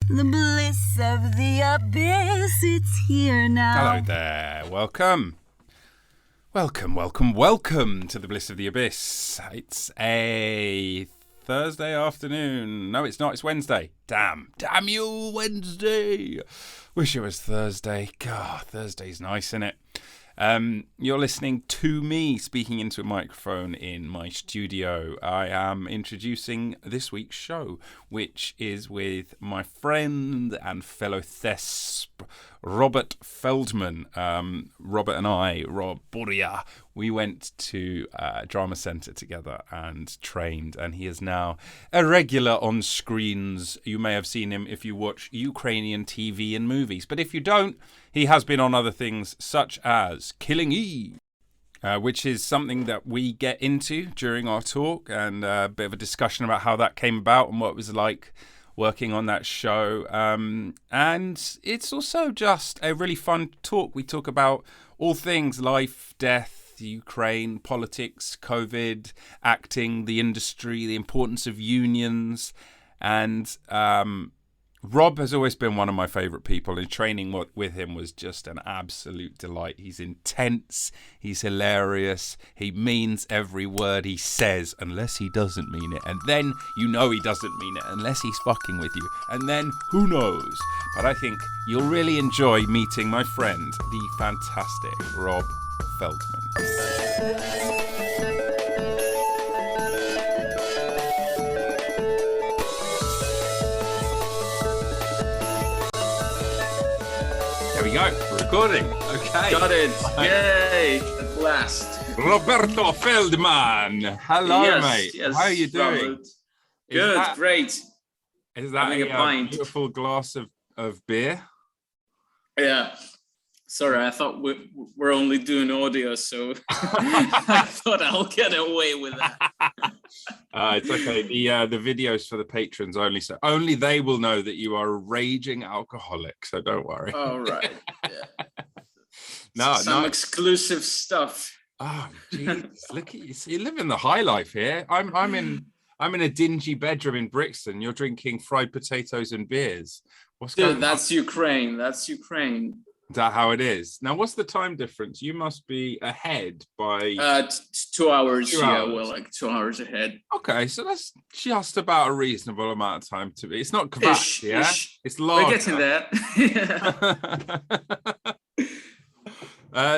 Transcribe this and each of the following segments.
The bliss of the abyss, it's here now. Hello there, welcome. Welcome to the Bliss of the Abyss. It's a Thursday afternoon. No, it's not, it's Wednesday. Damn you, Wednesday. Wish it was Thursday. God, Thursday's nice, isn't it? You're listening to me speaking into a microphone in my studio. I am introducing this week's show, which is with my friend and fellow thesp, Robert Feldman. Robert and I, Rob Boria, we went to Drama Centre together and trained, and he is now a regular on screens. You may have seen him if you watch Ukrainian TV and movies, but if you don't, he has been on other things such as Killing Eve, which is something that we get into during our talk, and a bit of a discussion about how that came about and what it was like working on that show. And it's also just a really fun talk. We talk about all things life, death, Ukraine, politics, COVID, acting, the industry, the importance of unions. And Rob has always been one of my favourite people, and training with him was just an absolute delight. He's intense, he's hilarious, he means every word he says, unless he doesn't mean it. And then you know he doesn't mean it, unless he's fucking with you. And then, who knows? But I think you'll really enjoy meeting my friend, the fantastic Rob Feldman. There we go. We're recording. Okay. Got it. Yay. At last. Roberto Feldman. Hello, Yes, mate. yes, How are you doing? Robert. Good. Great. Is that Having a pint. beautiful glass of beer? Yeah. Sorry, I thought we're only doing audio, so I thought I'll get away with that. It's okay. The videos for the patrons only, so only they will know that you are a raging alcoholic. So don't worry. All right. Yeah. Some exclusive stuff. Oh, jeez. Look at you. So you're living the high life here. I'm in a dingy bedroom in Brixton. You're drinking fried potatoes and beers. What's going Dude, on? that's Ukraine. That's Ukraine. Is that how it is? Now, what's the time difference? You must be ahead by 2 hours. 2 Yeah, hours. we're like 2 hours ahead. Okay, so that's just about a reasonable amount of time to be. It's not kvass, yeah? Ish. It's large. We're getting there.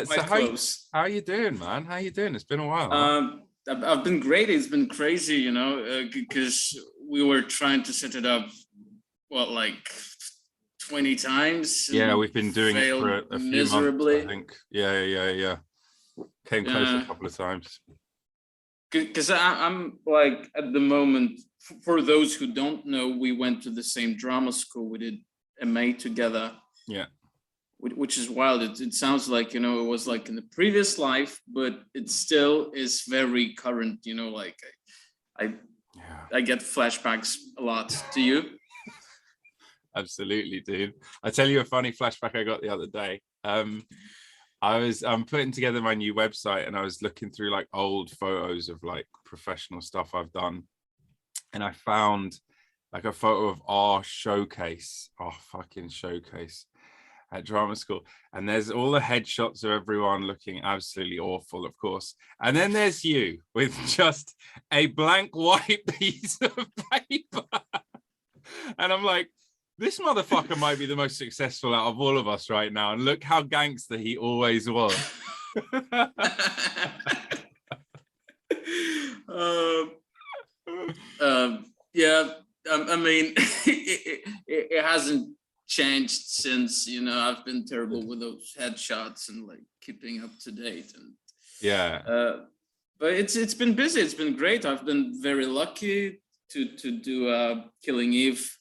So Close. how you doing, man? How you doing? It's been a while. Huh? I've been great. It's been crazy, you know, because we were trying to set it up, like 20 times. Yeah, we've been doing it for a few miserably. months, I think. Yeah. Came close a couple of times. Because I'm like, at the moment, for those who don't know, we went to the same drama school. We did MA together. Yeah. Which is wild. It sounds like, you know, it was like in the previous life, but it still is very current, you know, like I get flashbacks a lot. Do you? Absolutely, dude. I tell you a funny flashback I got the other day. I'm putting together my new website, and I was looking through like old photos of like professional stuff I've done, and I found like a photo of our showcase, at drama school, and there's all the headshots of everyone looking absolutely awful, of course, and then there's you with just a blank white piece of paper, and I'm like, this motherfucker might be the most successful out of all of us right now, and look how gangster he always was. I mean, it hasn't changed since, you know, I've been terrible with those headshots and like keeping up to date, and but it's been busy. It's been great. I've been very lucky to do Killing Eve.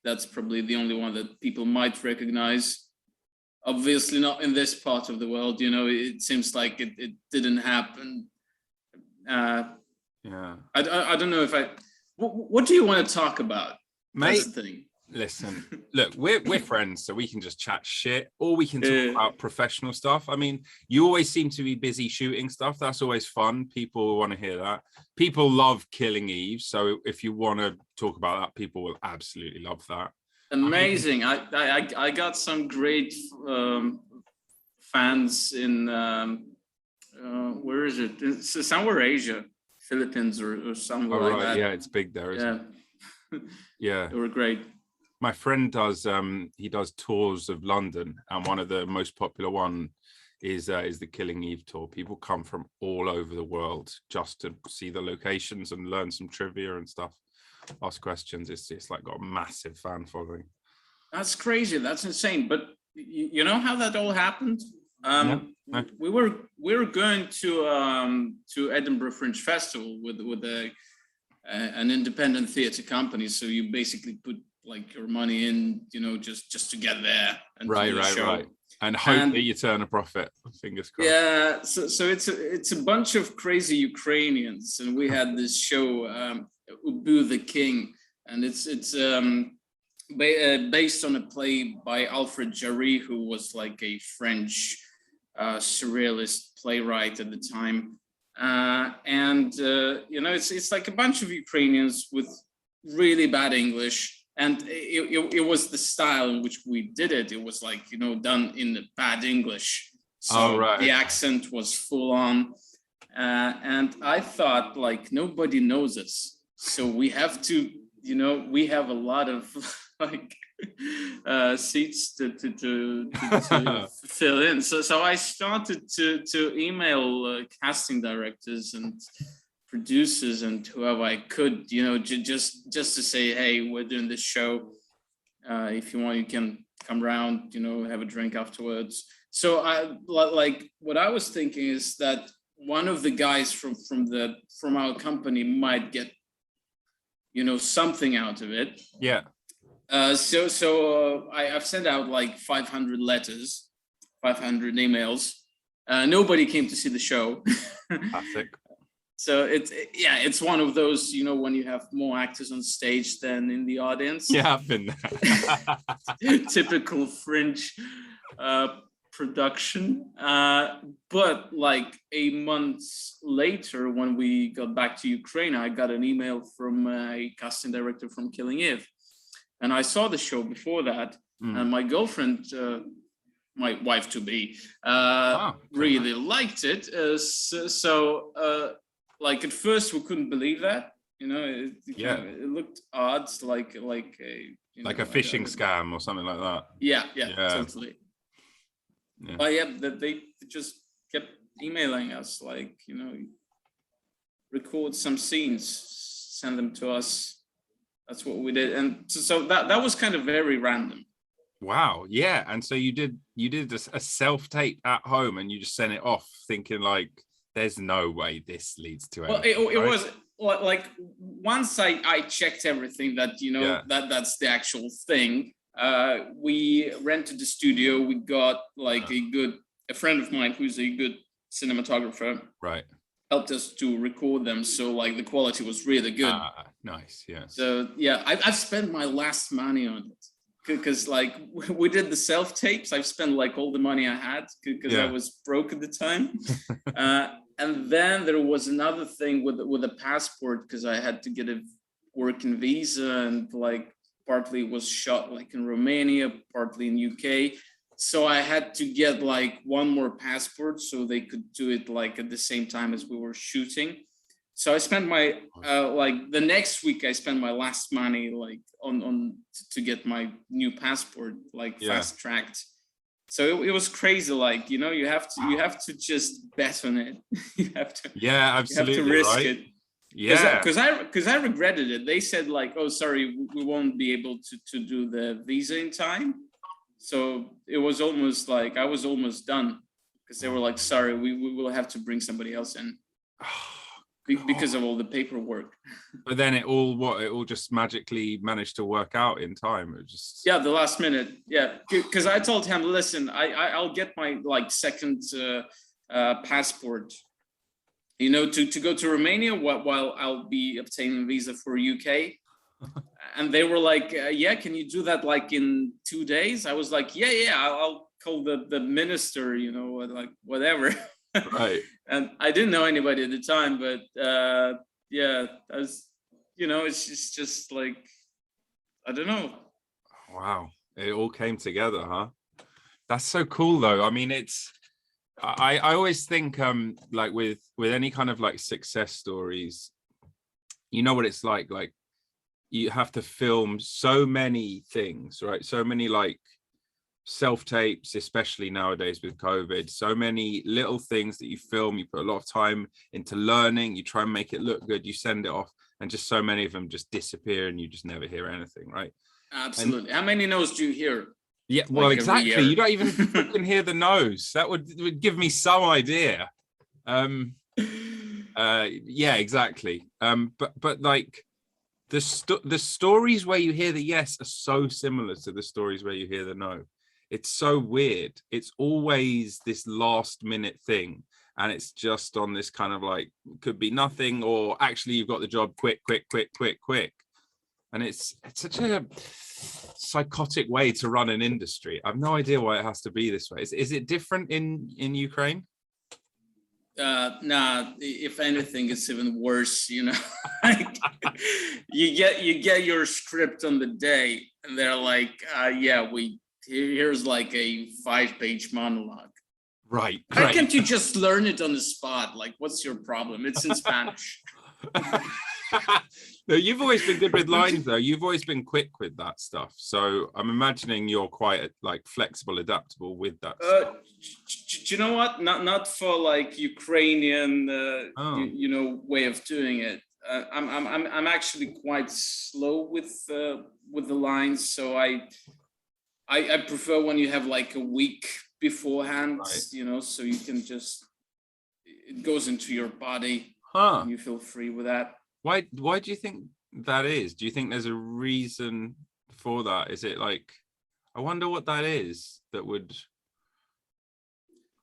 That's probably the only one that people might recognize. Obviously not in this part of the world, you know. It seems like it didn't happen. I don't know if what do you want to talk about, mate? That's the thing. Listen, look, we're friends, so we can just chat shit, or we can talk about professional stuff. I mean, you always seem to be busy shooting stuff. That's always fun. People want to hear that. People love Killing Eve, so if you want to talk about that, people will absolutely love that. Amazing. I got some great fans in where is it? It's somewhere Asia, Philippines or somewhere like that. Yeah, it's big there, isn't it? Yeah. They were great. My friend does he does tours of London, and one of the most popular one is the Killing Eve tour. People come from all over the world just to see the locations and learn some trivia and stuff, ask questions. It's like got a massive fan following. That's crazy. That's insane. But you know how that all happened? No. We were going to Edinburgh Fringe Festival with an independent theatre company. So you basically put like your money in, you know, just to get there and do the show. Right. And hope that you turn a profit. Fingers crossed. Yeah. So it's a bunch of crazy Ukrainians, and we had this show, Ubu the King, and it's based on a play by Alfred Jarry, who was like a French surrealist playwright at the time. You know, it's like a bunch of Ukrainians with really bad English. And it was the style in which we did it. It was like, you know, done in bad English. So the accent was full on. And I thought, like, nobody knows us. So we have to, you know, we have a lot of like seats to fill in. So I started to email casting directors and producers and whoever I could, you know, just to say, hey, we're doing this show. If you want, you can come around, you know, have a drink afterwards. So like what I was thinking is that one of the guys from our company might get, you know, something out of it. Yeah. So I've sent out like 500 letters, 500 emails. Nobody came to see the show. Classic. So it's one of those, you know, when you have more actors on stage than in the audience. Yeah, I've been there. Typical Fringe production. But like a month later, when we got back to Ukraine, I got an email from a casting director from Killing Eve. And I saw the show before that. And my girlfriend, my wife-to-be, really liked it. Like at first we couldn't believe that, you know, it looked odd, like a, you know, like a phishing scam or something like that. Yeah, totally. Yeah. But they just kept emailing us, like, you know, record some scenes, send them to us. That's what we did. And so that was kind of very random. Wow. Yeah. And so you did a self-tape at home and you just sent it off thinking like, there's no way this leads to anything. Well, it was like once I checked everything that, you know, that's the actual thing. We rented the studio. We got like a friend of mine who's a good cinematographer. Right. Helped us to record them. So like the quality was really good. Nice. Yeah. So yeah, I've spent my last money on it. Because like we did the self tapes, I've spent like all the money I had because I was broke at the time. And then there was another thing with a passport, because I had to get a working visa, and like partly it was shot like in Romania, partly in UK. So I had to get like one more passport so they could do it like at the same time as we were shooting. So I spent my like the next week I spent my last money like on to get my new passport like fast tracked. So it was crazy, like, you know, you have to just bet on it. You have to absolutely, you have to risk it. Yeah, because I regretted it. They said like, oh, sorry, we won't be able to do the visa in time. So it was almost like I was almost done, because they were like, sorry, we will have to bring somebody else in. Because of all the paperwork. But then it all just magically managed to work out in time. It just the last minute. Yeah, because I told him, listen, I'll get my like second passport, you know, to go to Romania while I'll be obtaining visa for UK. And they were like, can you do that like in 2 days? I was like, I'll call the minister, you know, like whatever. Right. And I didn't know anybody at the time, but I was, you know, it's just like, I don't know. Wow, it all came together, huh? That's so cool, though. I mean, I always think like with any kind of like success stories, you know what it's like you have to film so many things, right? So many like self-tapes, especially nowadays with COVID, so many little things that you film, you put a lot of time into learning, you try and make it look good, you send it off, and just so many of them just disappear and you just never hear anything, right? Absolutely. How many no's do you hear? Yeah, well, like exactly. You don't even fucking hear the no's. That would give me some idea. Yeah, exactly. But like the stories where you hear the yes are so similar to the stories where you hear the no. It's so weird. It's always this last minute thing, and it's just on this kind of like could be nothing, or actually you've got the job quick. And it's such a psychotic way to run an industry. I've no idea why it has to be this way. Is it different in Ukraine? Nah, if anything, it's even worse, you know. Like, you get your script on the day, and they're like, yeah, here's like a 5-page monologue. Right. Why can't you just learn it on the spot? Like, what's your problem? It's in Spanish. No, you've always been good with lines, though. You've always been quick with that stuff. So I'm imagining you're quite like flexible, adaptable with that stuff. Do you know what? Not for like Ukrainian, you know, way of doing it. I'm actually quite slow with the lines, so I prefer when you have like a week beforehand, right. You know, so you can just it goes into your body, and you feel free with that. Why do you think that is? Do you think there's a reason for that? Is it like, I wonder what that is that would,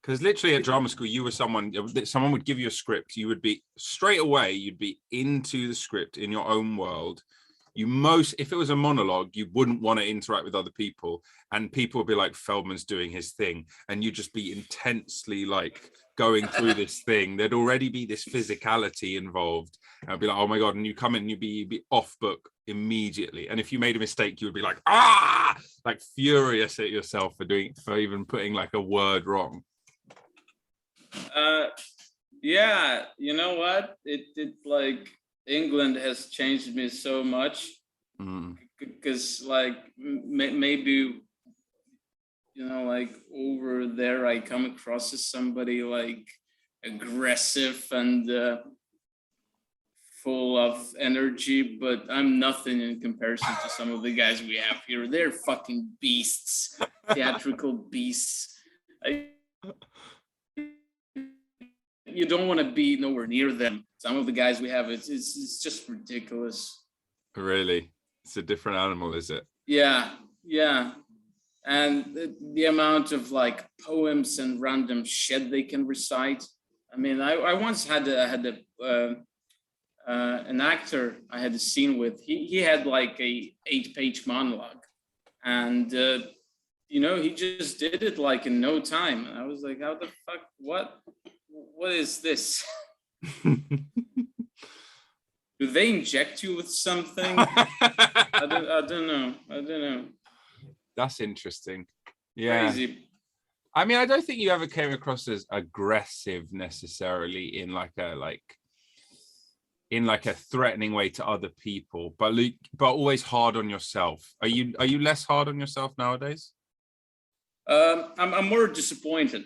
because literally at drama school, you were someone would give you a script, you would be straight away, you'd be into the script in your own world. If it was a monologue, you wouldn't want to interact with other people, and people would be like, Feldman's doing his thing, and you'd just be intensely like going through this thing. There'd already be this physicality involved, and I'd be like, oh my god, and you come in and you'd be off book immediately, and if you made a mistake, you would be like, like furious at yourself for even putting like a word wrong. Yeah, you know what, it like England has changed me so much, because like maybe, you know, like over there I come across as somebody like aggressive and full of energy, but I'm nothing in comparison to some of the guys we have here. They're fucking beasts, theatrical beasts. You don't want to be nowhere near them. Some of the guys we have, it's just ridiculous. Really? It's a different animal, is it? Yeah. And the amount of like poems and random shit they can recite. I mean, I once had an actor I had a scene with. He had like a 8-page monologue, and you know, he just did it like in no time. And I was like, how the fuck? What is this? Do they inject you with something? I don't know. That's interesting. Yeah. Crazy. I mean, I don't think you ever came across as aggressive necessarily in like a threatening way to other people, but always hard on yourself. Are you less hard on yourself nowadays? I'm more disappointed.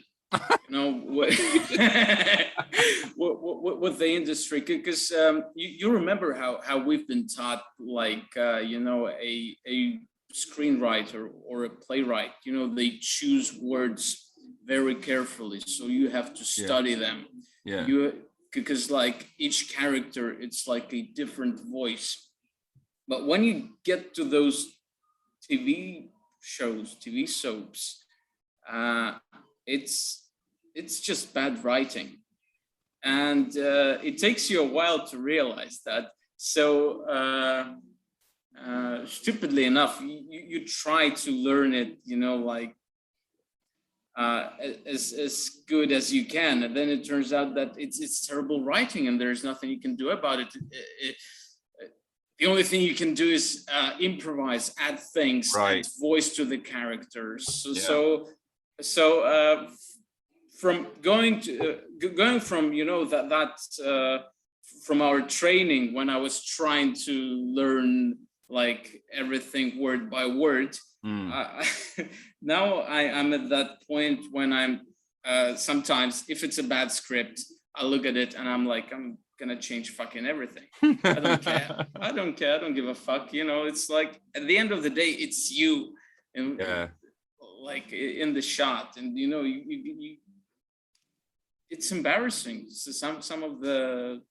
You know, with the industry, because you remember how we've been taught, like you know, a screenwriter or a playwright, you know, they choose words very carefully, so you have to study them. Because like each character, it's like a different voice. But when you get to those TV shows, TV soaps, it's just bad writing, and it takes you a while to realize that. So stupidly enough, you try to learn it, you know, like as good as you can, and then it turns out that it's terrible writing, and there's nothing you can do about it. the only thing you can do is improvise, add things, Right. add voice to the characters. So from going from from our training when I was trying to learn like everything word by word, now I'm at that point when I'm sometimes if it's a bad script, I look at it and I'm like, I'm gonna change fucking everything. I don't care. I don't give a fuck. It's like at the end of the day, it's you, and like in the shot, and you it's embarrassing. So some of the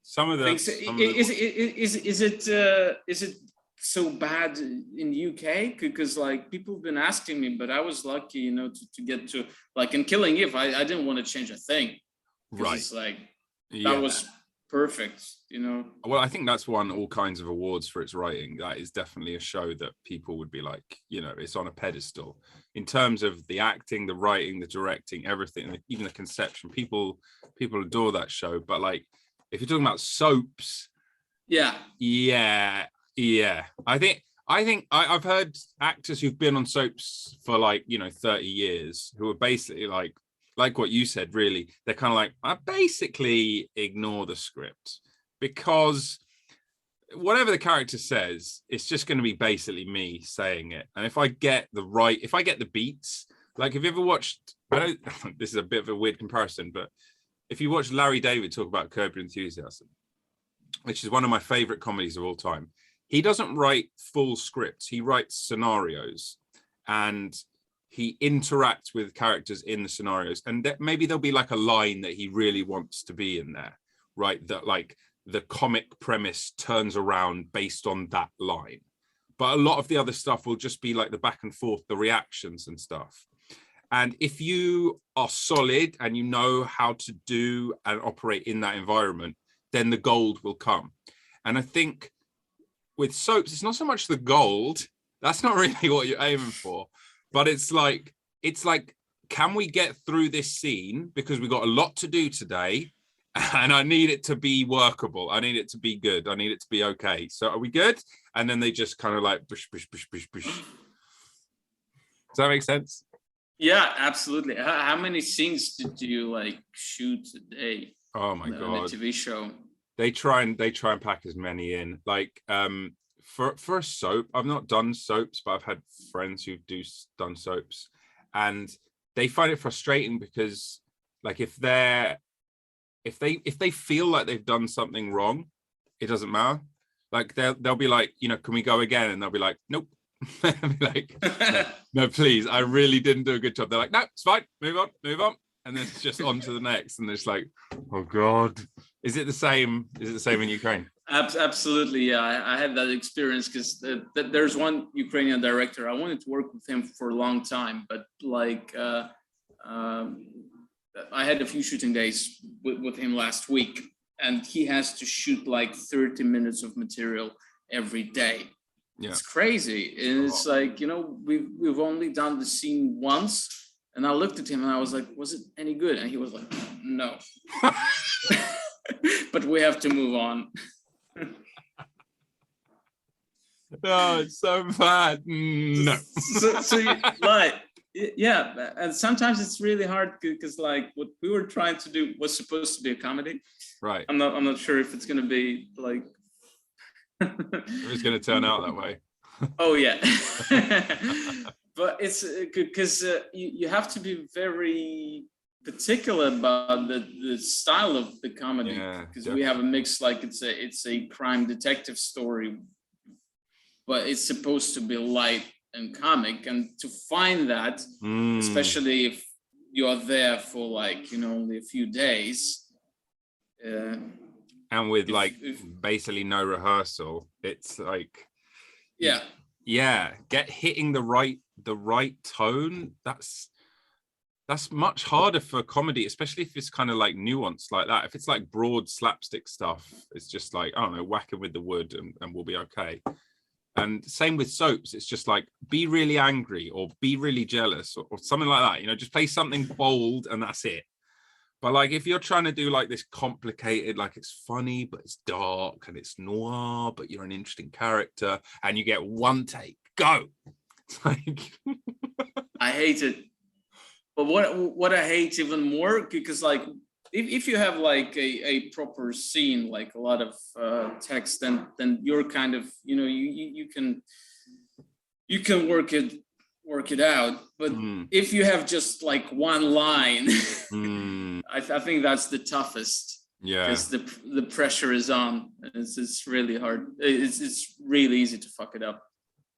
things. Is it so bad in the UK? Because like people have been asking me, but I was lucky, to get to like in Killing Eve. I didn't want to change a thing. Right. It's like that was perfect, Well, I think that's won all kinds of awards for its writing. That is definitely a show that people would be like, it's on a pedestal in terms of the acting, the writing, the directing, everything, even the conception. People adore that show. But like, if you're talking about soaps, yeah. I think I've heard actors who've been on soaps for like 30 years who are basically like what you said, really, they're kind of like, I basically ignore the script because whatever the character says, it's just going to be basically me saying it. And if I get the beats, like if you ever watched, this is a bit of a weird comparison, but if you watch Larry David talk about Curb Your Enthusiasm, which is one of my favorite comedies of all time, he doesn't write full scripts. He writes scenarios and he interacts with characters in the scenarios, and maybe there'll be like a line that he really wants to be in there, right? That like the comic premise turns around based on that line. But a lot of the other stuff will just be like the back and forth, the reactions and stuff. And if you are solid and you know how to do and operate in that environment, then the gold will come. And I think with soaps, it's not so much the gold. That's not really what you're aiming for. But it's like, can we get through this scene? Because we've got a lot to do today. And I need it to be workable. I need it to be good. I need it to be okay. So are we good? And then they just kind of like, bush. Does that make sense? Yeah, absolutely. How many scenes did you like shoot a day? Oh my God. On a TV show. They try and pack as many in. Like, for a soap, I've not done soaps, but I've had friends who done soaps, and they find it frustrating because like if they feel like they've done something wrong, it doesn't matter. Like they'll be like, can we go again? And they'll be like, nope. Be like, no, please, I really didn't do a good job. They're like, no, it's fine, move on. And then it's just on to the next. And it's like, oh God. Is it the same in Ukraine? Absolutely, yeah. I had that experience because there's one Ukrainian director. I wanted to work with him for a long time, but like I had a few shooting days with him last week, and he has to shoot like 30 minutes of material every day. Yeah. It's crazy. And it's like, we've only done the scene once, and I looked at him and I was like, was it any good? And he was like, no. But we have to move on. Oh, it's so bad. No. so like, yeah, and sometimes it's really hard because like what we were trying to do was supposed to be a comedy. Right. I'm not sure if it's going to be like. It's going to turn out that way. Oh yeah. But it's because you have to be very particular about the style of the comedy, because we have a mix, like it's a crime detective story, but it's supposed to be light and comic, and to find that, especially if you're there for like only a few days, and with basically no rehearsal, it's like hitting the right tone. That's much harder for comedy, especially if it's kind of like nuanced like that. If it's like broad slapstick stuff, it's just like, I don't know, whacking with the wood and we'll be okay. And same with soaps. It's just like, be really angry or be really jealous or something like that. Just play something bold and that's it. But like, if you're trying to do like this complicated, like it's funny, but it's dark and it's noir, but you're an interesting character and you get one take, go. It's like, I hate it. But what I hate even more, because like, if you have like a proper scene, like a lot of text, then you're kind of, you can work it out. But if you have just like one line, I think that's the toughest. Yeah, because the pressure is on. It's really hard. It's really easy to fuck it up.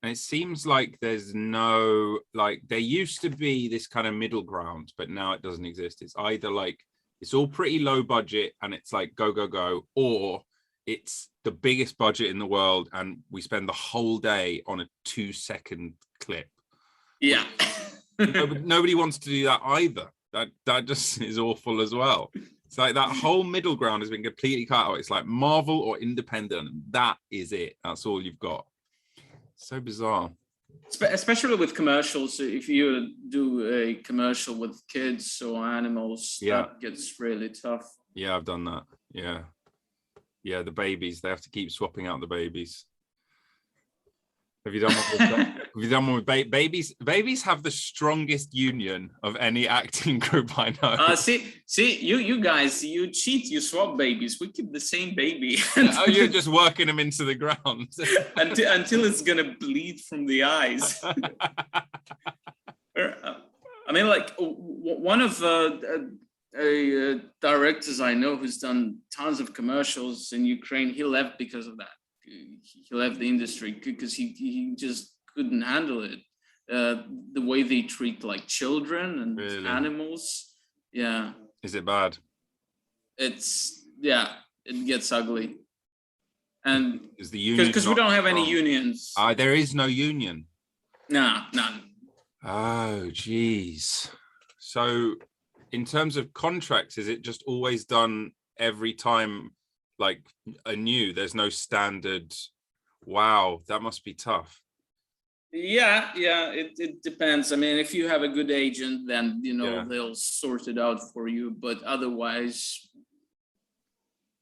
and it seems like there's no, like, there used to be this kind of middle ground, but now it doesn't exist. It's either like it's all pretty low budget and it's like go go go, or it's the biggest budget in the world and we spend the whole day on a 2-second clip. Yeah. Nobody wants to do that either. That just is awful as well. It's like that whole middle ground has been completely cut out. It's like Marvel or independent, and that is it. That's all you've got. So bizarre. Especially with commercials. If you do a commercial with kids or animals, that gets really tough. Yeah, I've done that. Yeah, the babies, they have to keep swapping out the babies. Have you done one with that? Have you done one with babies? Babies have the strongest union of any acting group I know. See, you guys, you cheat, you swap babies. We keep the same baby. Oh, you're just working them into the ground until it's gonna bleed from the eyes. I mean, like one of directors I know who's done tons of commercials in Ukraine. He left because of that. He left the industry because he just couldn't handle it. The way they treat like children and animals. Yeah. Is it bad? It gets ugly. And is the union because we don't have any unions. There is no union. Nah, none. Oh, geez. So in terms of contracts, is it just always done every time? Like anew, there's no standard. Wow, that must be tough. Yeah, it depends. I mean, if you have a good agent, then they'll sort it out for you. But otherwise,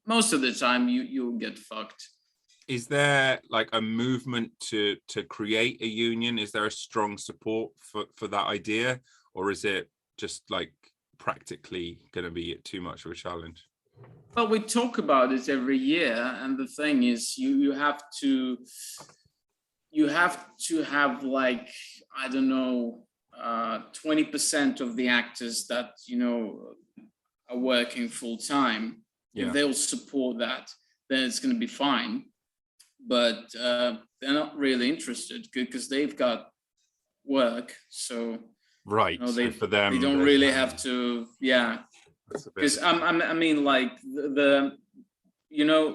most of the time you'll get fucked. Is there like a movement to create a union? Is there a strong support for that idea, or is it just like practically going to be too much of a challenge? Well, we talk about it every year, and the thing is, you have to have like, I don't know, 20% of the actors that are working full time. If they'll support that, then it's going to be fine. But they're not really interested because they've got work. So right, so for them, they don't really have to. Yeah. Because I mean, like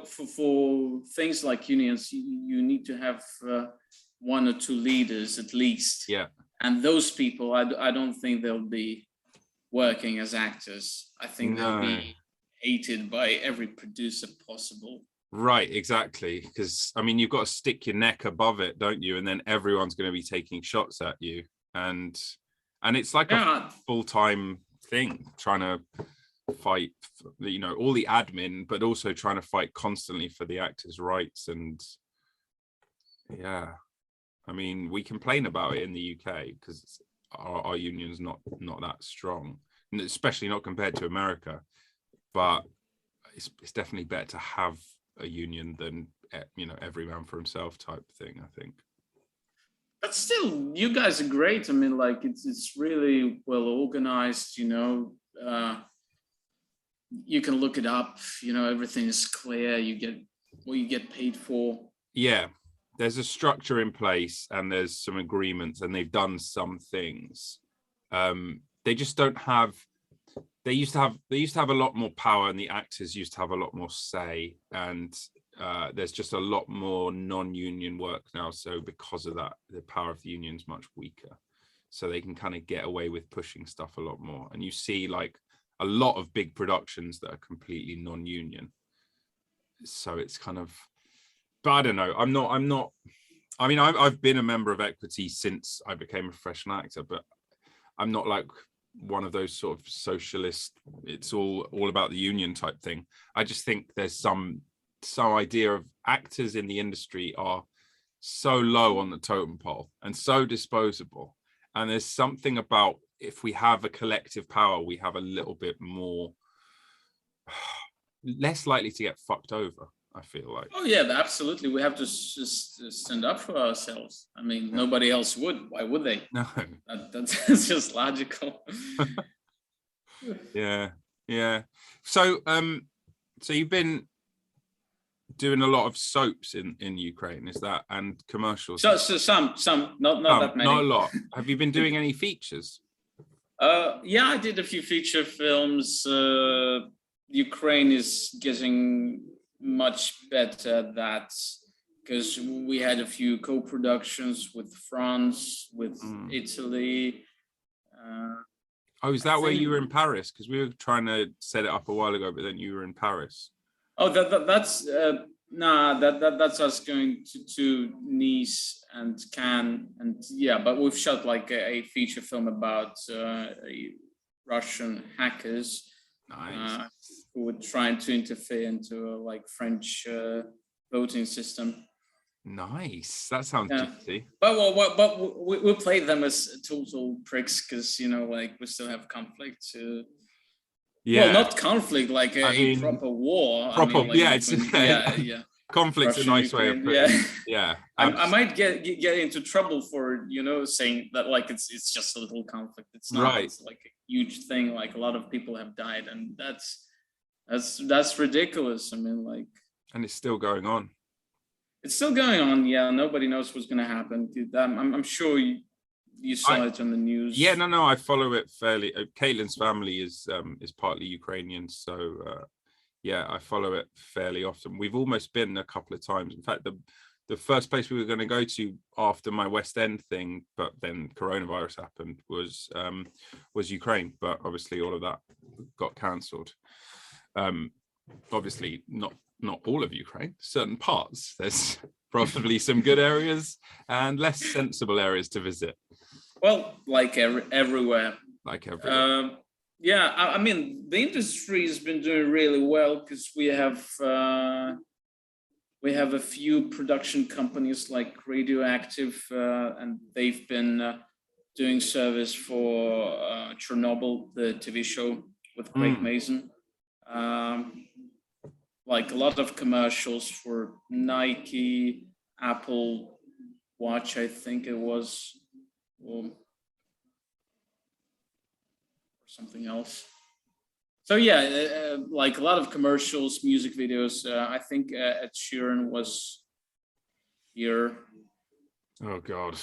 for things like unions, you need to have 1 or 2 leaders at least. Yeah. And those people, I don't think they'll be working as actors. I think they'll be hated by every producer possible. Right, exactly. Because I mean, you've got to stick your neck above it, don't you? And then everyone's going to be taking shots at you, and it's like a full-time thing, trying to fight all the admin, but also trying to fight constantly for the actors' rights. And I mean, we complain about it in the UK because our union's not that strong, and especially not compared to America. But it's definitely better to have a union than every man for himself type thing, I think. But still, you guys are great. I mean, like it's really well organized. You can look it up, everything is clear. You get what you get paid for. Yeah. There's a structure in place and there's some agreements, and they've done some things. They just don't have, they used to have a lot more power, and the actors used to have a lot more say, and there's just a lot more non-union work now. So because of that, the power of the union is much weaker. So they can kind of get away with pushing stuff a lot more. And you see like a lot of big productions that are completely non-union. So it's kind of, but I don't know. I mean, I've been a member of Equity since I became a professional actor, but I'm not like one of those sort of socialist, it's all about the union type thing. I just think there's some idea of actors in the industry are so low on the totem pole and so disposable. And there's something about, if we have a collective power, we have a little bit more, less likely to get fucked over, I feel like. Oh yeah, absolutely. We have to just stand up for ourselves. I mean, nobody else would. Why would they? No. That's just logical. Yeah. So you've been doing a lot of soaps in Ukraine, is that, and commercials? So some, not that many. Not a lot. Have you been doing any features? Yeah, I did a few feature films. Ukraine is getting much better at that, because we had a few co-productions with France, with Italy. Is that where you were in Paris? Because we were trying to set it up a while ago, but then you were in Paris. Oh, that's that's us going to Nice and Cannes, and yeah, but we've shot like a feature film about Russian hackers. Nice. Who were trying to interfere into a like French voting system. Nice. That sounds juicy. But we play them as total pricks, because like we still have conflict. Yeah. Well, not conflict, like a proper war. Yeah. Conflict's a nice way of putting it. Yeah. I might get into trouble for saying that like it's just a little conflict. It's not. Right. It's like a huge thing. Like a lot of people have died, and that's ridiculous. I mean, like. And it's still going on. It's still going on. Yeah. Nobody knows what's going to happen. I'm sure you saw it on the news. Yeah. No. I follow it fairly. Caitlin's family is partly Ukrainian, so. Yeah, I follow it fairly often. We've almost been a couple of times. In fact, the first place we were going to go to after my West End thing, but then coronavirus happened, was Ukraine. But obviously, all of that got cancelled. Obviously, not all of Ukraine. Certain parts. There's probably some good areas and less sensible areas to visit. Well, like everywhere. Like everywhere. Yeah, I mean, the industry has been doing really well, because we have a few production companies like Radioactive, and they've been doing service for Chernobyl, the TV show with Craig Mason. Like a lot of commercials for Nike, Apple Watch, I think it was. Something else. So yeah, like a lot of commercials, music videos. I think Ed Sheeran was here. Oh God,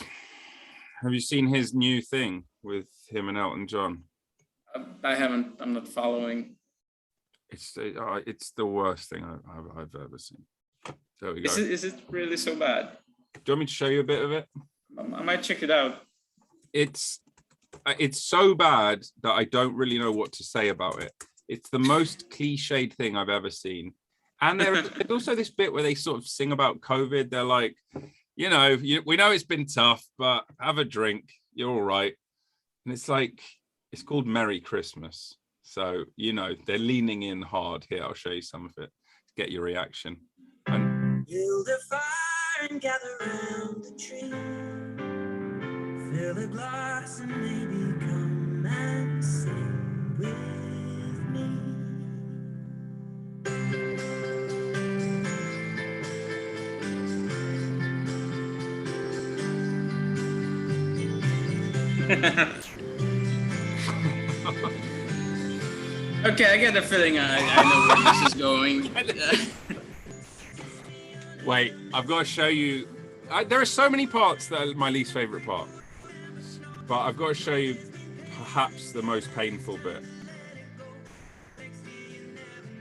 have you seen his new thing with him and Elton John? I haven't. I'm not following. It's the worst thing I've ever seen. There we go. Is it really so bad? Do you want me to show you a bit of it? I might check it out. It's so bad that I don't really know what to say about it. It's the most cliched thing I've ever seen. And there's also this bit where they sort of sing about COVID. They're like, we know it's been tough, but have a drink. You're all right. And it's like, it's called Merry Christmas. So, they're leaning in hard. Here, I'll show you some of it to get your reaction. Build a fire and gather around the tree. Fill a glass and maybe come and sing with me. Okay, I get the feeling I know where this is going. Wait, I've got to show you. There are so many parts that are my least favorite part. But I've got to show you perhaps the most painful bit.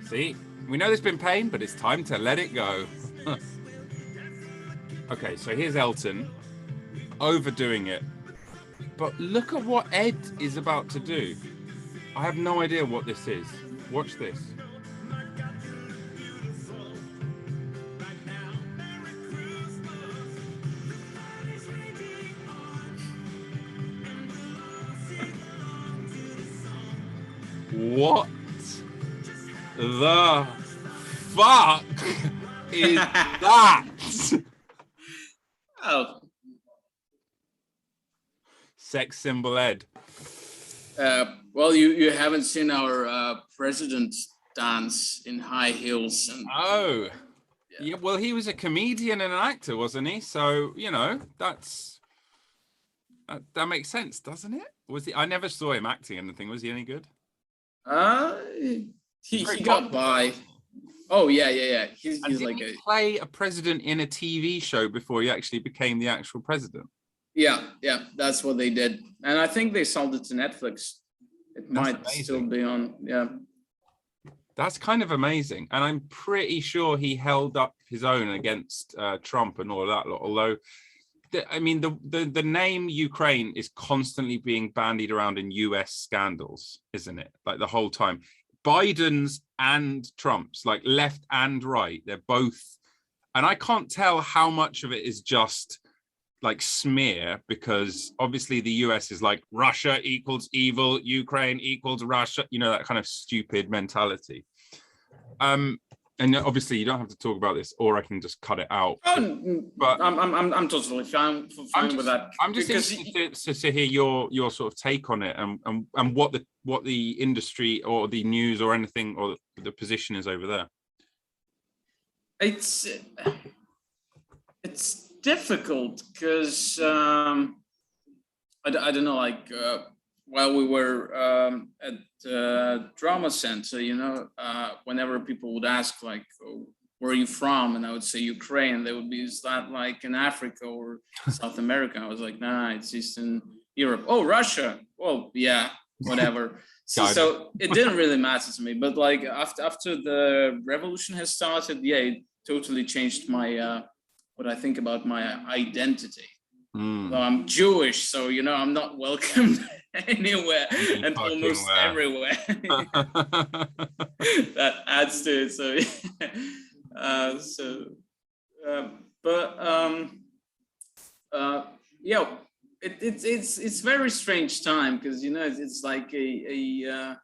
See, we know there's been pain, but it's time to let it go. Okay, so here's Elton overdoing it. But look at what Ed is about to do. I have no idea what this is. Watch this. What the fuck is that? Oh. Sex symbol Ed. Well, you haven't seen our president dance in high heels. And oh. Yeah, well, he was a comedian and an actor, wasn't he? So, you know, that makes sense, doesn't it? Was he? I never saw him acting anything. Was he any good? He got by. Oh yeah. He's like he play a president in a TV show before he actually became the actual president. Yeah, that's what they did, and I think they sold it to Netflix. It might still be on. Yeah, that's kind of amazing, and I'm pretty sure he held up his own against Trump and all that. Although, the name Ukraine is constantly being bandied around in US scandals, isn't it? Like the whole time. Biden's and Trump's, like left and right, they're both, and I can't tell how much of it is just like smear, because obviously the US is like Russia equals evil, Ukraine equals Russia, you know, that kind of stupid mentality. And obviously you don't have to talk about this, or I can just cut it out. But I'm totally fine with that. I'm just interested to hear your sort of take on it, and what the industry or the news or anything or the position is over there. It's difficult because I don't know, like while we were at drama center, you know, whenever people would ask like, oh, where are you from? And I would say Ukraine. They would be, is that like in Africa or South America? I was like, nah, it's Eastern Europe. Oh, Russia. Well, yeah, whatever. So it didn't really matter to me. But like after the revolution has started, yeah, it totally changed my what I think about my identity. So I'm Jewish, so you know I'm not welcomed anywhere and almost everywhere. That adds to it. So, yeah, it's very strange time because you know it's like I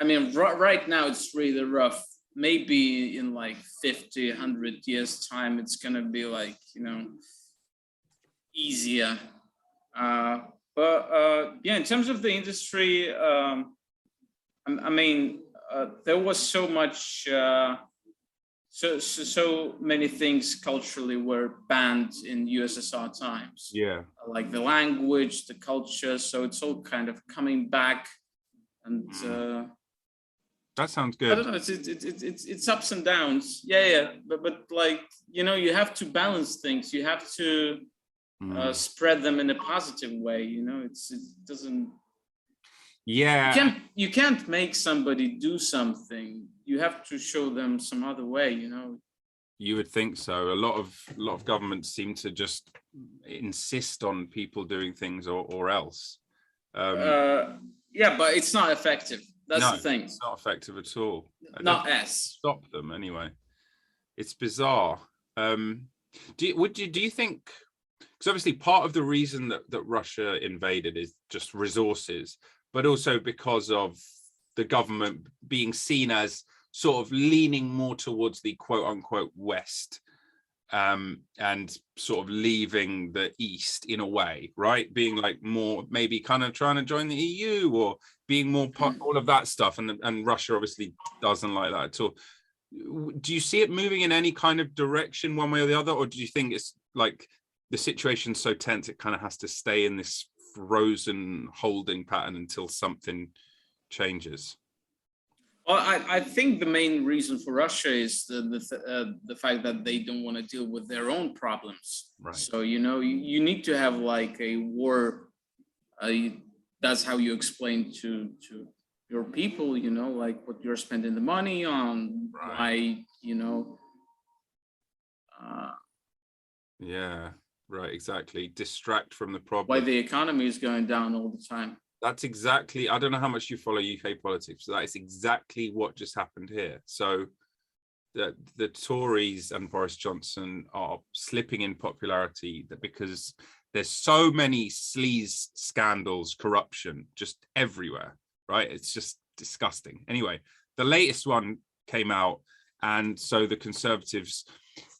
mean right now it's really rough. Maybe in like 50, 100 years time, it's gonna be like, you know, easier. But yeah, in terms of the industry, I mean, there was so much, so many things culturally were banned in USSR times. Yeah. Like the language, the culture. So it's all kind of coming back, and that sounds good. I don't know. It's ups and downs. Yeah. But like, you know, you have to balance things. You have to spread them in a positive way. You know, it doesn't. Yeah. You can't make somebody do something. You have to show them some other way. You know. You would think so. A lot of governments seem to just insist on people doing things or else. Yeah, but it's not effective. That's the thing. It's not effective at all. Not us. Stop them anyway. It's bizarre. Do you think? Because obviously part of the reason that Russia invaded is just resources, but also because of the government being seen as sort of leaning more towards the quote unquote West, and sort of leaving the East in a way, right? Being like more maybe kind of trying to join the EU or being more part, all of that stuff. And Russia obviously doesn't like that at all. Do you see it moving in any kind of direction one way or the other? Or do you think it's like the situation's so tense, it kind of has to stay in this frozen holding pattern until something changes? Well, I think the main reason for Russia is the fact that they don't want to deal with their own problems. Right. So, you know, you need to have like a war. That's how you explain to your people, you know, like what you're spending the money on, right. Why, you know. Yeah, right, exactly. Distract from the problem. Why the economy is going down all the time. That's exactly, I don't know how much you follow UK politics, but that is exactly what just happened here. So the Tories and Boris Johnson are slipping in popularity because there's so many sleaze scandals, corruption, just everywhere, right? It's just disgusting. Anyway, the latest one came out, and so the Conservatives,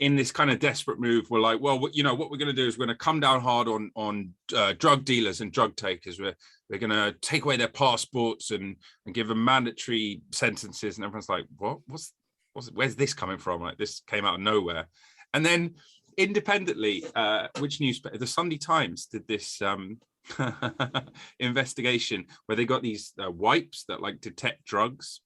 in this kind of desperate move, were like, well, you know, what we're going to do is we're going to come down hard on drug dealers and drug takers. We're going to take away their passports and give them mandatory sentences. And everyone's like, what? Where's this coming from? Like, this came out of nowhere. And then independently, which newspaper? The Sunday Times did this investigation where they got these wipes that like detect drugs.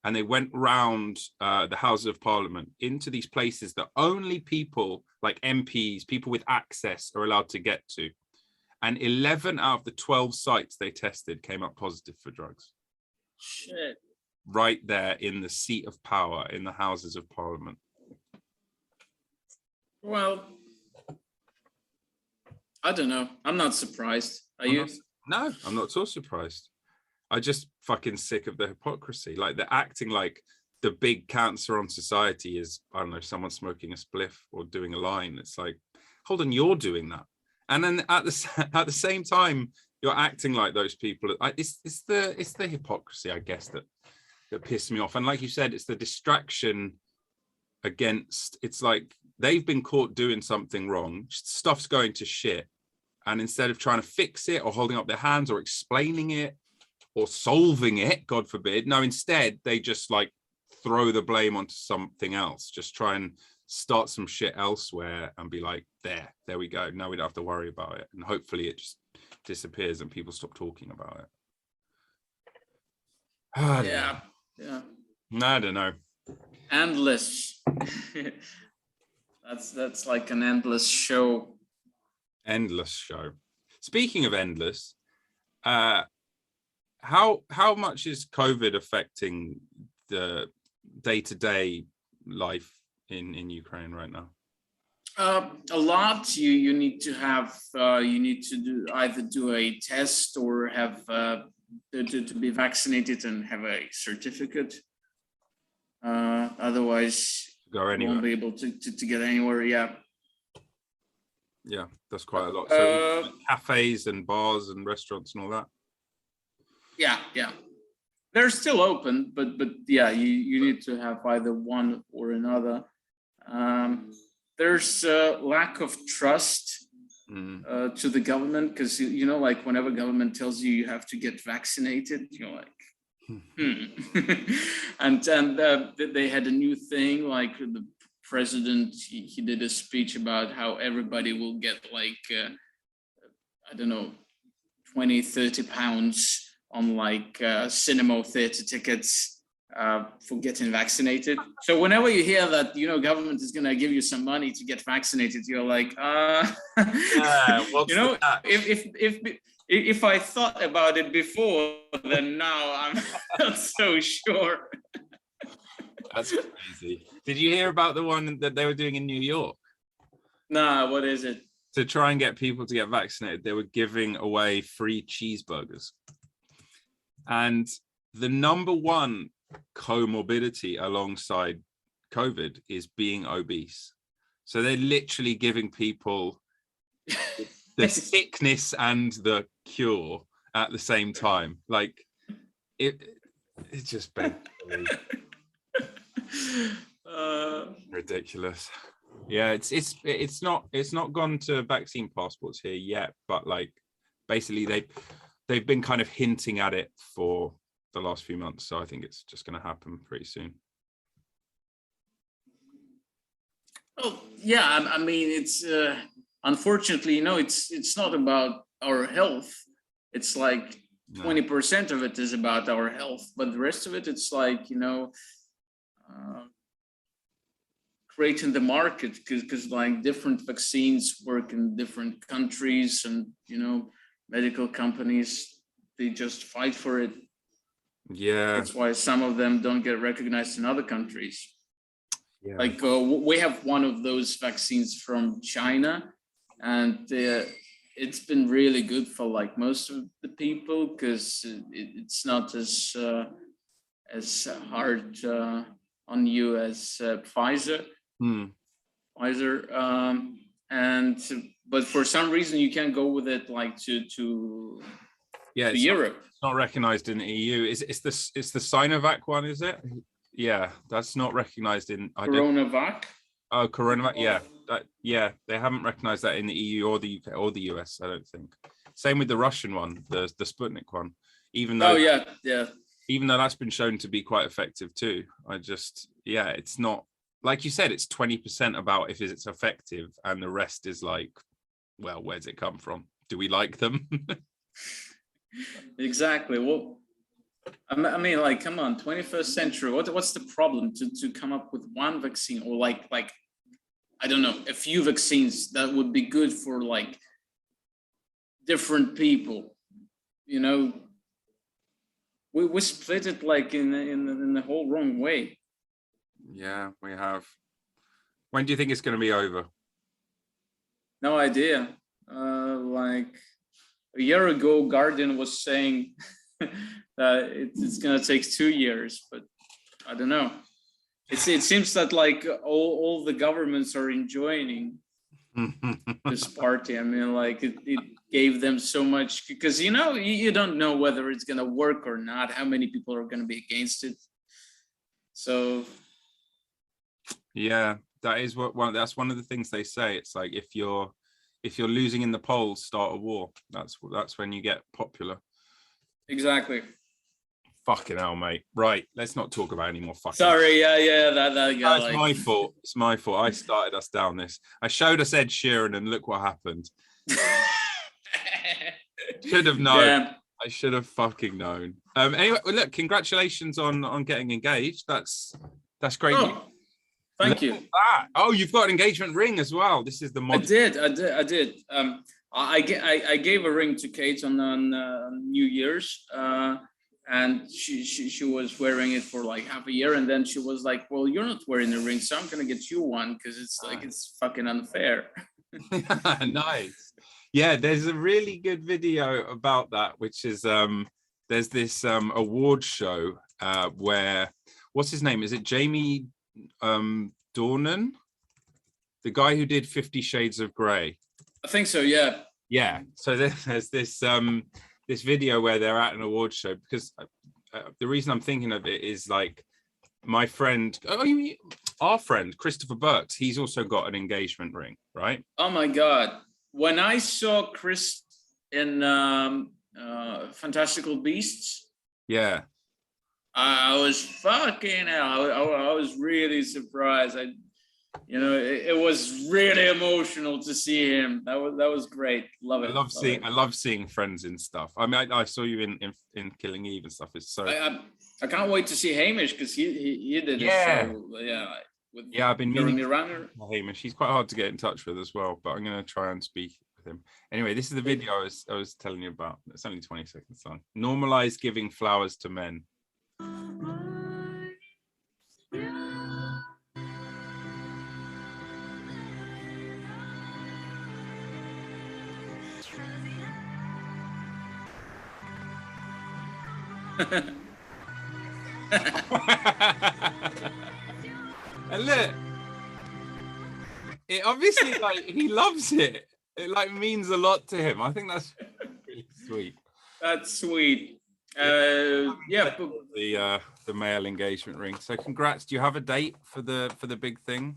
And they went round the Houses of Parliament into these places that only people like MPs, people with access, are allowed to get to. And 11 out of the 12 sites they tested came up positive for drugs. Shit. Right there in the seat of power, in the Houses of Parliament. Well, I don't know. I'm not surprised. Are you? No, I'm not at all surprised. I'm just fucking sick of the hypocrisy. Like, they're acting like the big cancer on society is, I don't know, someone smoking a spliff or doing a line. It's like, hold on, you're doing that. And then at the same time, you're acting like those people. It's the hypocrisy, I guess, that pissed me off. And like you said, it's the distraction against, it's like they've been caught doing something wrong. Stuff's going to shit. And instead of trying to fix it or holding up their hands or explaining it, or solving it, God forbid. No, instead, they just like throw the blame onto something else. Just try and start some shit elsewhere and be like, there we go. Now we don't have to worry about it. And hopefully it just disappears and people stop talking about it. Yeah. I don't know. Endless. That's like an endless show. Endless show. Speaking of endless, how much is COVID affecting the day-to-day life in Ukraine right now? A lot. You need to have you need to either do a test or have to be vaccinated and have a certificate. Otherwise, Go anywhere. you won't be able to get anywhere. Yeah, that's quite a lot. So cafes and bars and restaurants and all that. Yeah. They're still open, but yeah, you need to have either one or another. There's a lack of trust to the government, because you know, like whenever government tells you have to get vaccinated, you're like, and they had a new thing, like the president, he did a speech about how everybody will get like I don't know, 20-30 pounds on like cinema theater tickets for getting vaccinated. So whenever you hear that, you know, government is going to give you some money to get vaccinated, you're like, you know, if I thought about it before, then now I'm not so sure. That's crazy. Did you hear about the one that they were doing in New York? Nah, what is it? To try and get people to get vaccinated, they were giving away free cheeseburgers. And the number one comorbidity alongside COVID is being obese. So they're literally giving people the sickness and the cure at the same time. Like it's just ridiculous. Yeah, it's not gone to vaccine passports here yet, but like basically they've been kind of hinting at it for the last few months, so I think it's just going to happen pretty soon. Oh yeah, I mean, it's unfortunately, you know, it's not about our health. It's like 20% of it is about our health, but the rest of it, it's like, you know, creating the market, because like different vaccines work in different countries, and you know, medical companies, they just fight for it. Yeah, that's why some of them don't get recognized in other countries. Yeah, like we have one of those vaccines from China, and it's been really good for like most of the people, because it's not as hard on you as Pfizer. And but for some reason you can't go with it like to Yeah, to Europe. It's not recognized in the EU. It's the Sinovac one, is it? Yeah, that's not recognized in Coronavac. Oh, Coronavac. Yeah, they haven't recognized that in the EU or the UK or the US. I don't think. Same with the Russian one, the Sputnik one. Even though even though that's been shown to be quite effective too. It's not, like you said, it's 20% about if it's effective, and the rest is like, well, where's it come from? Do we like them? Exactly. Well, I mean, like, come on, 21st century. What's the problem to come up with one vaccine, or like I don't know, a few vaccines that would be good for like different people? You know, we split it like in the whole wrong way. Yeah, we have. When do you think it's going to be over? No idea. Like a year ago, Guardian was saying that it's going to take 2 years, but I don't know. It seems that like all the governments are enjoying this party. I mean, like it gave them so much, because you don't know whether it's going to work or not, how many people are going to be against it. So yeah, that's one of the things they say. It's like if you're losing in the polls, start a war. That's when you get popular. Exactly. Fucking hell, mate. Right, let's not talk about any more fucking. Sorry, that No, it's my fault. It's my fault. I started us down this. I showed us Ed Sheeran, and look what happened. Should have known. Yeah. I should have fucking known. Anyway, look, congratulations on getting engaged. That's great. Oh, thank you. Oh, you've got an engagement ring as well. This is the mod. I did. I gave a ring to Kate on New Year's. And she was wearing it for like half a year, and then she was like, well, you're not wearing the ring, so I'm gonna get you one, because it's like it's fucking unfair. Nice. Yeah, there's a really good video about that, which is there's this award show where, what's his name, is it Jamie Dornan, the guy who did 50 Shades of Grey? I think so, yeah. So there's this video where they're at an award show, because the reason I'm thinking of it is like my friend, our friend Christopher Burks, he's also got an engagement ring, right? Oh my God. When I saw Chris in Fantastical Beasts, yeah, I was fucking hell. I was really surprised. It was really emotional to see him. That was great. Love it. I love seeing friends in stuff. I mean, I saw you in Killing Eve and stuff. It's so. I can't wait to see Hamish, because he did. Yeah. I've been meaning to Hamish. He's quite hard to get in touch with as well, but I'm going to try and speak with him. Anyway, this is the video I was telling you about. It's only 20 seconds long. Normalize giving flowers to men. And look, it obviously, like, he loves it. It like means a lot to him. I think that's really sweet. That's sweet. The male engagement ring. So congrats. Do you have a date for the big thing?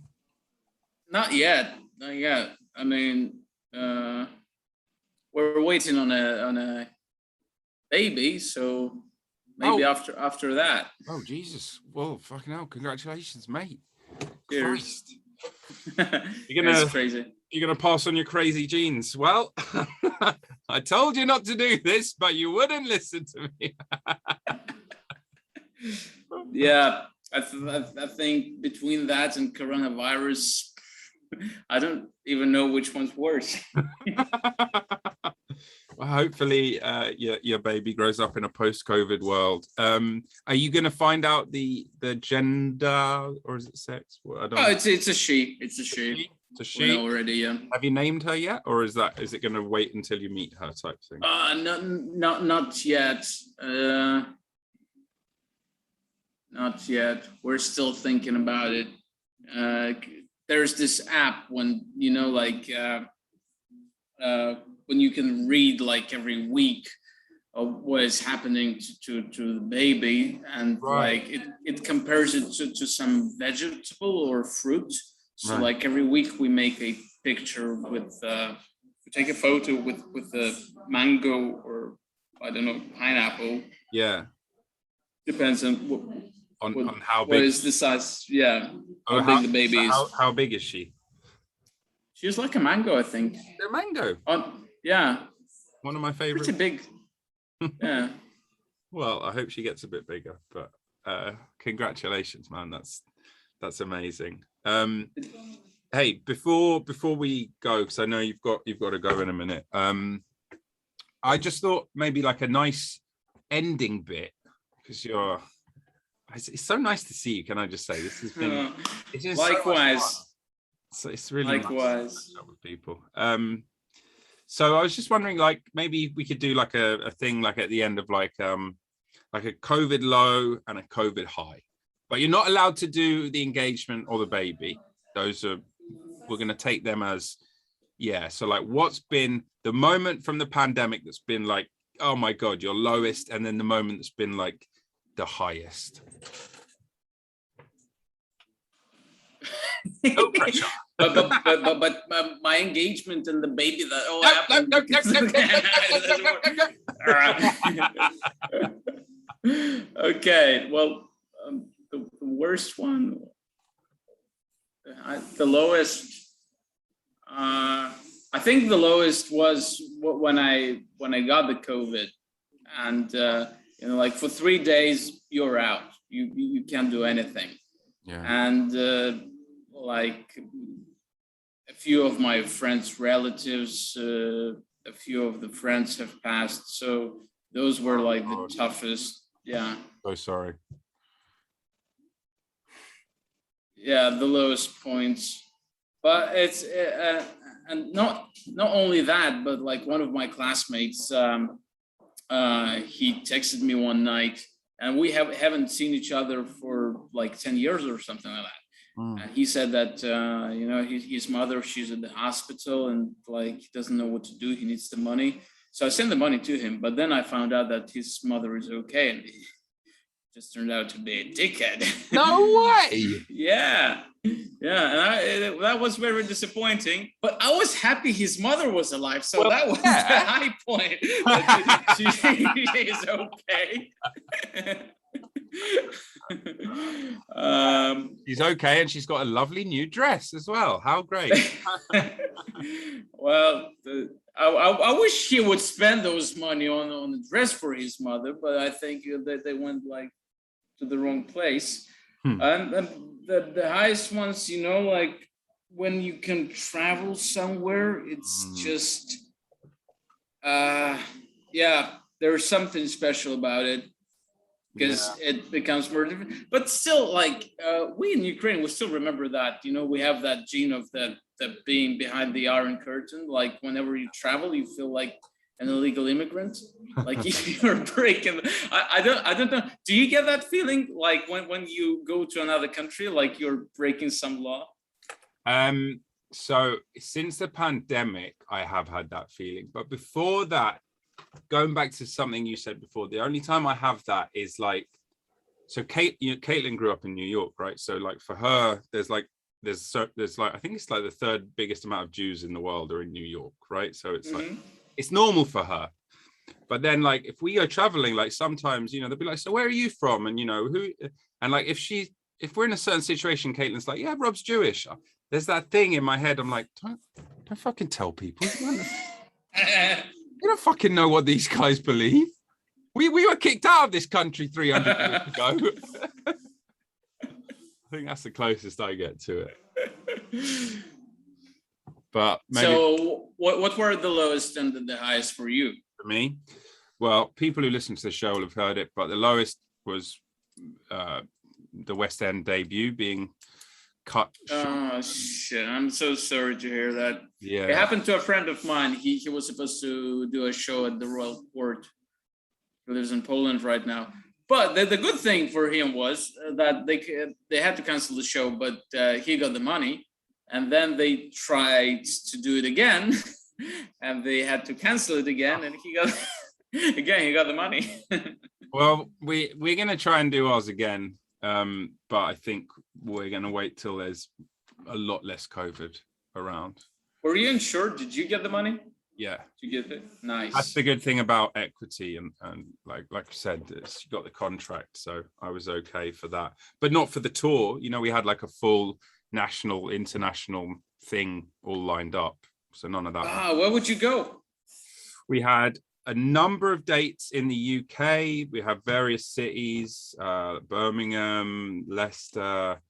Not yet. I mean, we're waiting on a baby, so maybe after that. Oh Jesus! Well, fucking hell! Congratulations, mate. Cheers. That's crazy. You're gonna pass on your crazy genes. Well, I told you not to do this, but you wouldn't listen to me. Yeah, I think between that and coronavirus, I don't even know which one's worse. Well, hopefully your baby grows up in a post-COVID world. Are you going to find out the gender, or is it sex? Well, I don't know. It's a she. It's a she. It's a she. Already, yeah. Have you named her yet, or is it going to wait until you meet her type thing? Not yet. Not yet. We're still thinking about it. There's this app when when you can read like every week what is happening to the baby, and like it compares it to some vegetable or fruit. So like every week we make a picture with we take a photo with a mango or I don't know, pineapple. Yeah. Depends on how big. What is the size? Yeah. How big the baby is. How big is she? She's like a mango, I think. A mango. Yeah. One of my favorites. Pretty big. Yeah. Well, I hope she gets a bit bigger, but congratulations, man. That's amazing. Hey, before we go, because I know you've got to go in a minute. I just thought maybe like a nice ending bit, because it's so nice to see you. Can I just say this has been it's just likewise. So it's really likewise nice to with people. So I was just wondering, like maybe we could do like a thing like at the end of like a COVID low and a COVID high, but you're not allowed to do the engagement or the baby. We're going to take them as, so like what's been the moment from the pandemic that's been like, oh my God, your lowest, and then the moment that's been like the highest. No pressure. but my engagement and the baby that happened. Okay, well, the worst one, the lowest. I think the lowest was when I got the COVID, and like for 3 days you're out. You can't do anything. Yeah. And like a few of my friends' relatives, a few of the friends have passed. So those were like the toughest. Yeah. So sorry. Yeah, the lowest points. But it's and not only that, but like one of my classmates, he texted me one night, and we haven't seen each other for like 10 years or something like that. And he said that his mother, she's at the hospital, and like he doesn't know what to do. He needs the money. So I sent the money to him, but then I found out that his mother is okay, and he just turned out to be a dickhead. No way. Yeah, and that was very disappointing. But I was happy his mother was alive, so that was the high point. She is okay. She's okay, and she's got a lovely new dress as well. How great. Well, I wish he would spend those money on the dress for his mother, but I think that they went like to the wrong place. And the highest ones, like when you can travel somewhere, it's just there's something special about it, because it becomes more different. But still, like we in Ukraine, we still remember that, we have that gene of the being behind the Iron Curtain. Like whenever you travel, you feel like an illegal immigrant, like you're breaking. I don't know. Do you get that feeling like when you go to another country, like you're breaking some law? So since the pandemic, I have had that feeling. But before that, going back to something you said before, the only time I have that is like, so Caitlin grew up in New York, right? So like for her, there's like I think it's like the third biggest amount of Jews in the world are in New York, right? So it's like it's normal for her. But then like if we are traveling, like sometimes they'll be like, so where are you from? And who, and like if we're in a certain situation, Caitlin's like, yeah, Rob's Jewish. There's that thing in my head. I'm like, don't fucking tell people. You don't fucking know what these guys believe. We were kicked out of this country 300 years ago. I think that's the closest I get to it. But maybe, so what were the lowest and the highest for you? For me, well, people who listen to the show will have heard it, but the lowest was the West End debut being cut short. Oh shit, I'm so sorry to hear that. Yeah, it happened to a friend of mine. He was supposed to do a show at the Royal Court. He lives in Poland right now. But the good thing for him was that they had to cancel the show, but he got the money, and then they tried to do it again, and they had to cancel it again, and he got Again, you got the money. Well, we're going to try and do ours again. But I think we're going to wait till there's a lot less COVID around. Were you insured? Did you get the money? Yeah. Did you get it? Nice. That's the good thing about equity. And like I said, you got the contract. So I was okay for that. But not for the tour. You know, we had like a full national, international thing all lined up. So none of that. Where would you go? We had a number of dates in the UK. We have various cities, Birmingham, Leicester,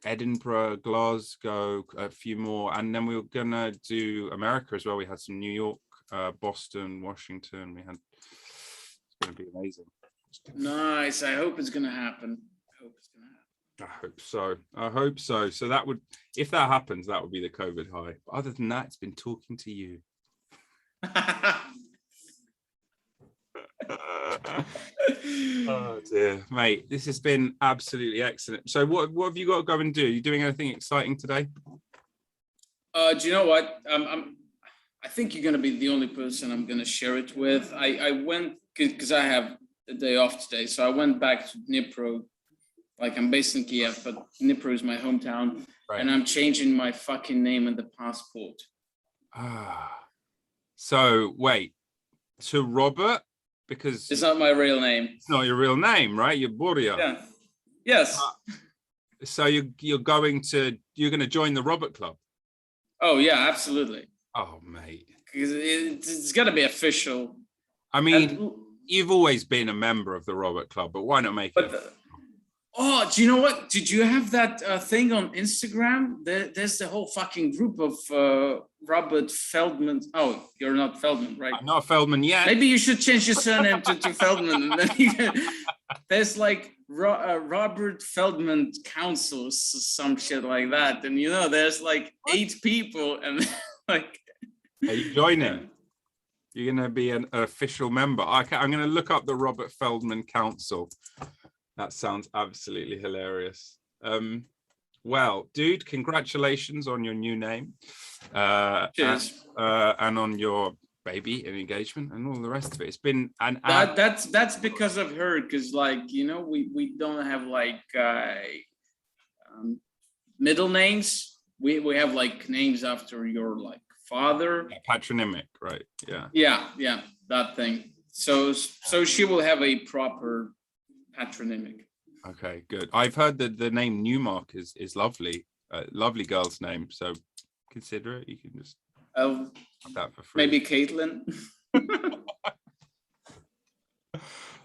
Edinburgh, Glasgow, a few more. And then we were going to do America as well. We had some New York, Boston, Washington. It's going to be amazing. Nice. I hope it's going to happen. I hope so. So that would, if that happens, that would be the COVID high. But other than that, it's been talking to you. Oh dear, mate, this has been absolutely excellent. So what have you got to go and do? Are you doing anything exciting today? Do you know what? I think you're going to be the only person I'm going to share it with. I went, because I have a day off today, so I went back to Dnipro. Like, I'm based in Kiev, but Dnipro is my hometown, right. And I'm changing my fucking name in the passport. So wait, to Robert, because it's not my real name. It's not your real name, right? You're Boria. Yeah. Yes. So you're going to join the Robert Club? Oh yeah, absolutely. Oh mate, because it's got to be official. I mean, you've always been a member of the Robert Club, but why not make it? Oh, do you know what? Did you have that thing on Instagram? There's the whole fucking group of Robert Feldman. Oh, you're not Feldman, right? I'm not Feldman yet. Maybe you should change your surname to Feldman. And then there's like Robert Feldman Council, some shit like that. And there's like 8 people, and like. Are you joining? You're going to be an official member. I'm going to look up the Robert Feldman Council. That sounds absolutely hilarious. Well, dude, congratulations on your new name. Cheers. And on your baby and engagement and all the rest of it. It's been an that's because of her, because we don't have like middle names. We have like names after your like father. Yeah, patronymic, right? Yeah. Yeah, that thing. So she will have a proper patronymic. Okay, good. I've heard that the name Neumark is lovely, lovely girl's name. So consider it. You can just have that for free. Maybe Caitlin.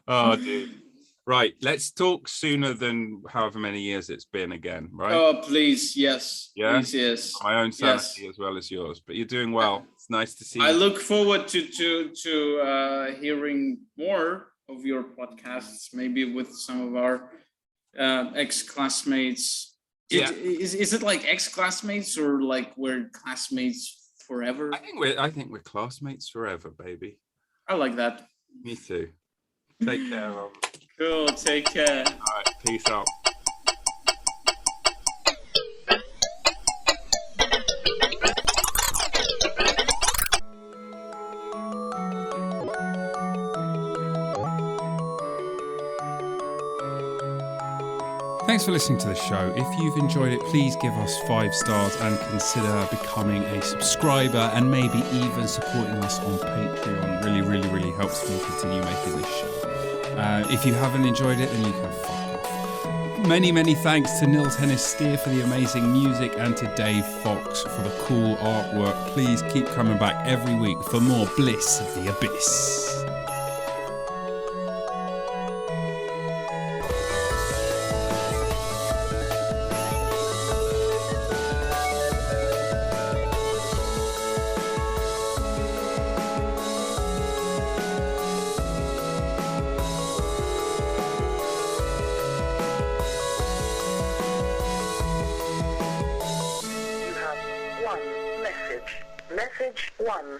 Oh, dude. Right, let's talk sooner than however many years it's been again, right? Oh, please, yes. Yeah? Please, yes. My own sanity as well as yours, but you're doing well. It's nice to see you. I look forward to hearing more of your podcasts, maybe with some of our ex-classmates. Yeah. Is it like ex-classmates or like we're classmates forever? I think we're classmates forever, baby. I like that. Me too. Take care, Rob. Cool, take care. All right, peace out. Thanks for listening to the show. If you've enjoyed it, please give us 5 stars and consider becoming a subscriber and maybe even supporting us on Patreon. Really, really, really helps me continue making this show. If you haven't enjoyed it, then you can fuck off. Many, many thanks to Nils Hennis-Steer for the amazing music and to Dave Fox for the cool artwork. Please keep coming back every week for more Bliss of the Abyss. Message 1.